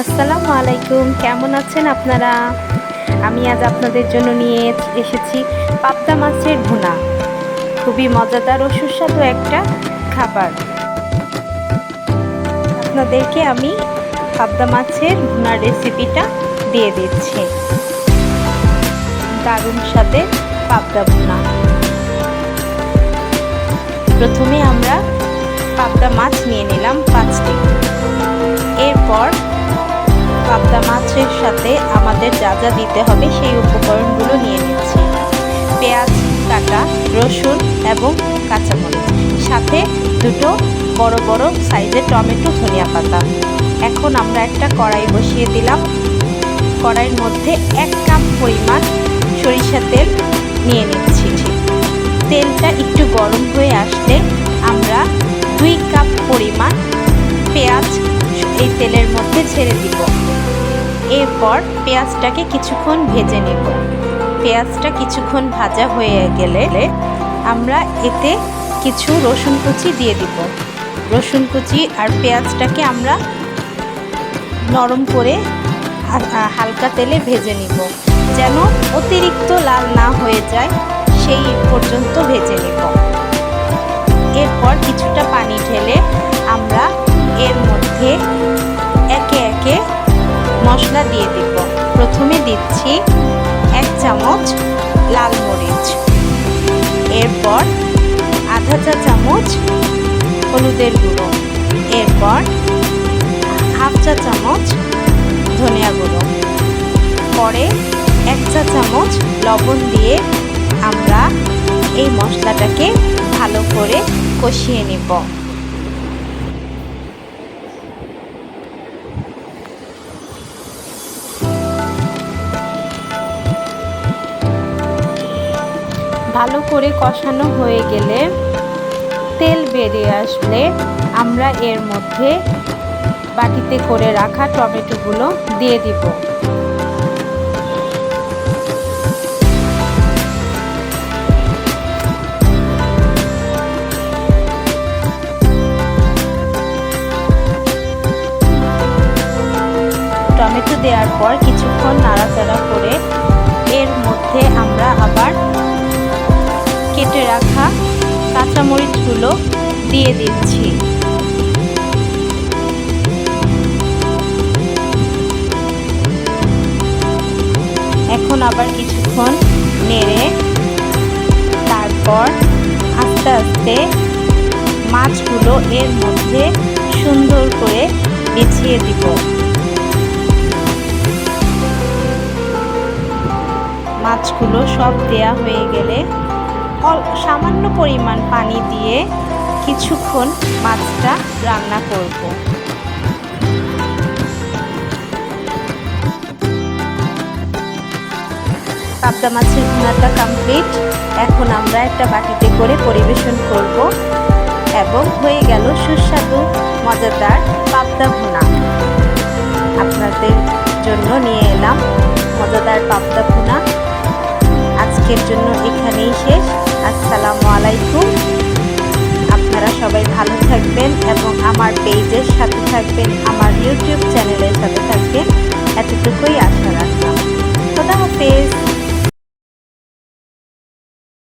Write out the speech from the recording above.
আসসালামু আলাইকুম, কেমন আছেন আপনারা? আমি আজ আপনাদের জন্য নিয়ে এসেছি পাবদা মাছের ভুনা। খুবই মজাদার ও সুস্বাদু একটা খাবার। আপনাদেরকে আমি পাবদা মাছের ভুনার রেসিপিটা দিয়ে দিচ্ছি। দারুণ স্বাদে পাবদা ভুনা। প্রথমে আমরা পাবদা মাছ নিয়ে নিলাম 5টি। এরপর পাবদা মাছের সাথে আমাদের যা যা দিতে হবে সেই উপকরণগুলো নিয়ে নিচ্ছি। পেঁয়াজ কাটা, রসুন এবং কাঁচামরিচ, সাথে দুটো বড় বড় সাইজের টমেটো, ধনিয়া পাতা। এখন আমরা একটা কড়াই বসিয়ে দিলাম। কড়াইয়ের মধ্যে 1 কাপ পরিমাণ সরিষা তেল নিয়ে নিচ্ছি। তেলটা একটু গরম হয়ে আসলে আমরা 2 কাপ পরিমাণ পেঁয়াজ এই তেলের মধ্যে ছেড়ে দিব। এরপর পেঁয়াজটাকে কিছুক্ষণ ভেজে নেব। পেঁয়াজটা কিছুক্ষণ ভাজা হয়ে গেলে আমরা এতে কিছু রসুন কুচি দিয়ে দিব। রসুন কুচি আর পেঁয়াজটাকে আমরা নরম করে হালকা তেলে ভেজে নিব, যেন অতিরিক্ত লাল না হয়ে যায় সেই পর্যন্ত ভেজে নেব। এরপর কিছুটা পানি ঢেলে আমরা এর মধ্যে একে একে মশলা দিয়ে দিব। প্রথমে দিচ্ছি 1 চামচ লাল মরিচ, এরপর আধা চা চামচ হলুদের গুঁড়ো, এরপর হাফ চা চামচ ধনিয়া গুঁড়ো, পরে 1 চা চামচ লবণ দিয়ে আমরা এই মশলাটাকে ভালো করে কষিয়ে নিব। ভালো করে কষানো হয়ে গেলে তেল বেরিয়ে আসলে আমরা এর মধ্যে বাটিতে করে রাখা টমেটোগুলো দিয়ে দিব। টমেটো দেওয়ার পর কিছুক্ষণ নাড়াচাড়া করে এর মধ্যে আমরা আবার কেটে রাখা কাঁচামরিচগুলো দিয়ে দিচ্ছি। এখন আবার কিছুক্ষণ নেড়ে তারপর আস্তে আস্তে মাছগুলো এর মধ্যে সুন্দর করে বিছিয়ে দিব। মাছগুলো সব দেয়া হয়ে গেলে সামান্য পরিমাণ পানি দিয়ে কিছুক্ষণ মাছটা রান্না করব। পাবদা মাছের ভুনাটা কমপ্লিট। এখন আমরা একটা বাটিতে করে পরিবেশন করব এবং হয়ে গেল সুস্বাদু মজাদার পাবদা ভুনা। আপনাদের জন্য নিয়ে এলাম মজাদার পাবদা ভুনা। আজকের জন্য এখানেই শেষ। আসসালামু আলাইকুম। আপনারা সবাই ভালো থাকবেন এবং আমার পেজের সাথে থাকবেন, আমার ইউটিউব চ্যানেলের সাথে থাকবেন, এতটুকুই আশা রাখলাম। খোদা হাফেজ।